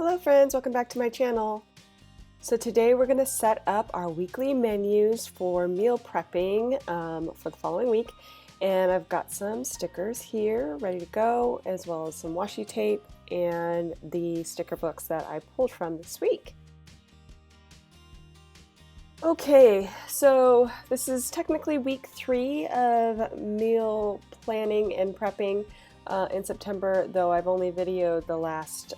Hello friends, welcome back to my channel. So today we're going to set up our weekly menus for meal prepping for the following week. And I've got some stickers here ready to go, as well as some washi tape and the sticker books that I pulled from this week. Okay, so this is technically week 3 of meal planning and prepping in September, though I've only videoed the last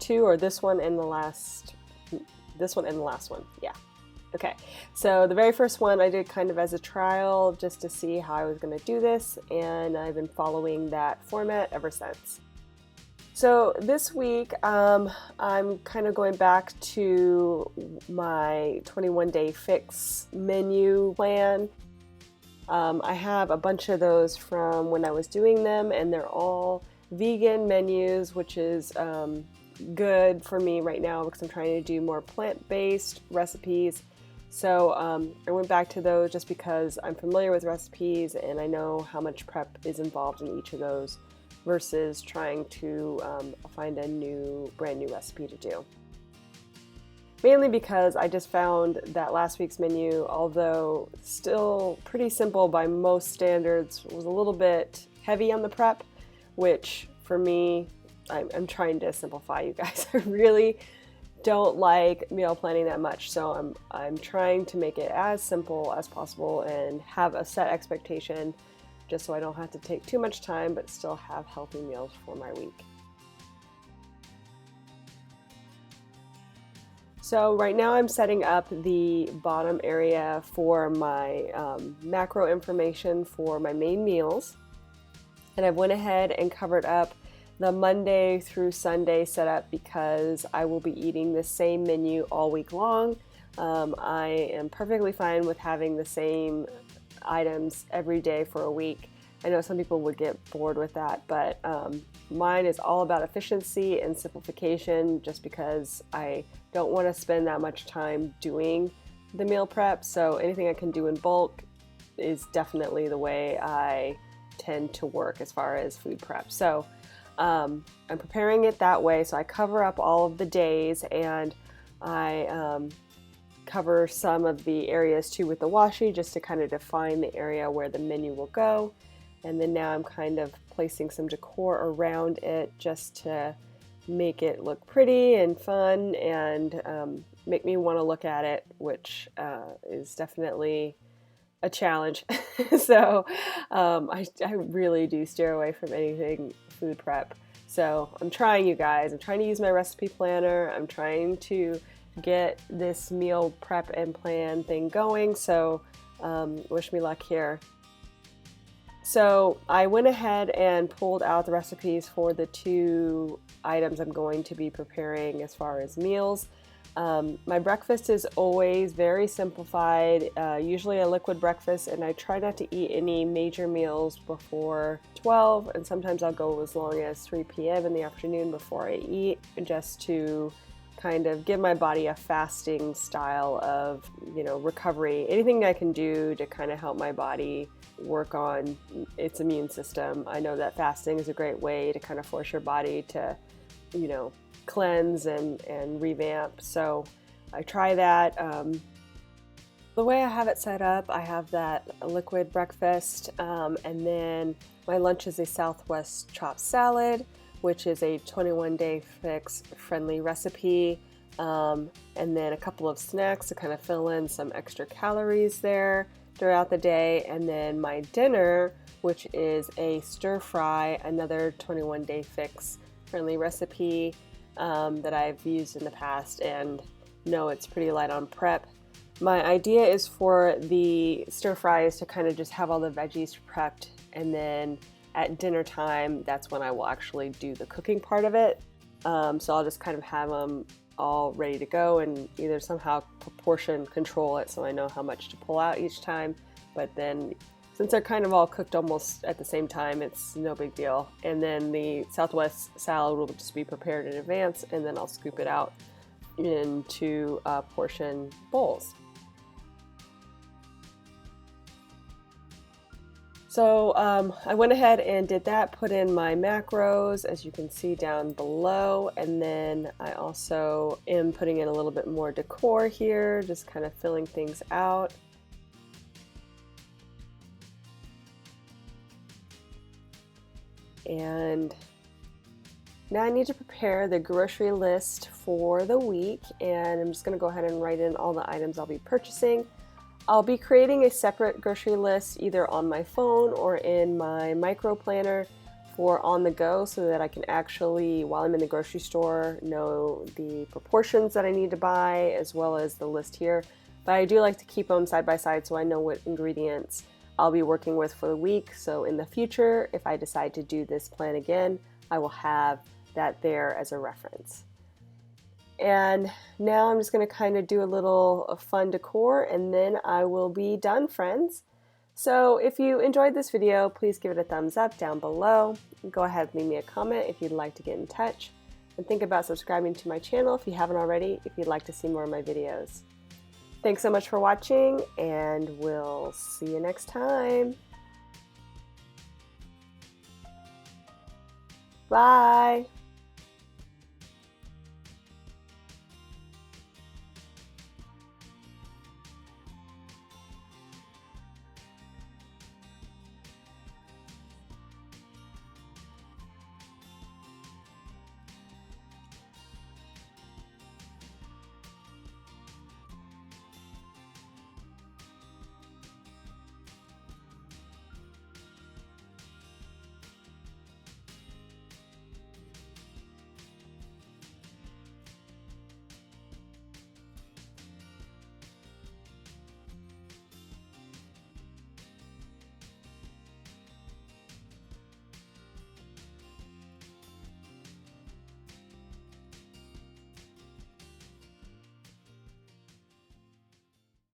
2, or this one and the last one. Yeah. Okay, so the very first one I did kind of as a trial just to see how I was going to do this, and I've been following that format ever since. So this week I'm kind of going back to my 21-day fix menu plan. I have a bunch of those from when I was doing them, and they're all vegan menus, which is good for me right now because I'm trying to do more plant-based recipes. So I went back to those just because I'm familiar with recipes and I know how much prep is involved in each of those versus trying to find a brand new recipe to do. Mainly because I just found that last week's menu, although still pretty simple by most standards, was a little bit heavy on the prep, which for me, I'm trying to simplify, you guys. I really don't like meal planning that much, so I'm trying to make it as simple as possible and have a set expectation just so I don't have to take too much time but still have healthy meals for my week. So right now I'm setting up the bottom area for my macro information for my main meals, and I went ahead and covered up the Monday through Sunday setup because I will be eating the same menu all week long. I am perfectly fine with having the same items every day for a week. I know some people would get bored with that, but mine is all about efficiency and simplification just because I don't want to spend that much time doing the meal prep. So anything I can do in bulk is definitely the way I tend to work as far as food prep. So I'm preparing it that way, so I cover up all of the days, and I cover some of the areas too with the washi just to kind of define the area where the menu will go. And then now I'm kind of placing some decor around it just to make it look pretty and fun and make me want to look at it, which is definitely a challenge. So I really do steer away from anything food prep. So I'm trying, you guys. I'm trying to use my recipe planner. I'm trying to get this meal prep and plan thing going. So wish me luck here. So I went ahead and pulled out the recipes for the 2 items I'm going to be preparing as far as meals. My breakfast is always very simplified, usually a liquid breakfast, and I try not to eat any major meals before 12, and sometimes I'll go as long as 3 p.m. in the afternoon before I eat, just to kind of give my body a fasting style of, recovery. Anything I can do to kind of help my body work on its immune system. I know that fasting is a great way to kind of force your body to, cleanse and revamp. So I try that. The way I have it set up, I have that liquid breakfast, and then my lunch is a Southwest chopped salad, which is a 21-day fix friendly recipe, and then a couple of snacks to kind of fill in some extra calories there throughout the day, and then my dinner, which is a stir fry, another 21-day fix friendly recipe that I've used in the past and know it's pretty light on prep. My idea is for the stir fries to kind of just have all the veggies prepped, and then at dinner time, that's when I will actually do the cooking part of it. So I'll just kind of have them all ready to go and either somehow proportion control it so I know how much to pull out each time. But then since they're kind of all cooked almost at the same time, it's no big deal. And then the Southwest salad will just be prepared in advance, and then I'll scoop it out into portion bowls. So I went ahead and did that, put in my macros, as you can see down below, and then I also am putting in a little bit more decor here, just kind of filling things out. And now I need to prepare the grocery list for the week, and I'm just going to go ahead and write in all the items I'll be purchasing. I'll be creating a separate grocery list either on my phone or in my micro planner for on the go, so that I can actually, while I'm in the grocery store, know the proportions that I need to buy as well as the list here. But I do like to keep them side by side so I know what ingredients I'll be working with for the week. So in the future, if I decide to do this plan again, I will have that there as a reference. And now I'm just going to kind of do a little fun decor, and then I will be done, friends. So if you enjoyed this video, please give it a thumbs up down below. Go ahead and leave me a comment if you'd like to get in touch. And think about subscribing to my channel if you haven't already, if you'd like to see more of my videos. Thanks so much for watching, and we'll see you next time. Bye!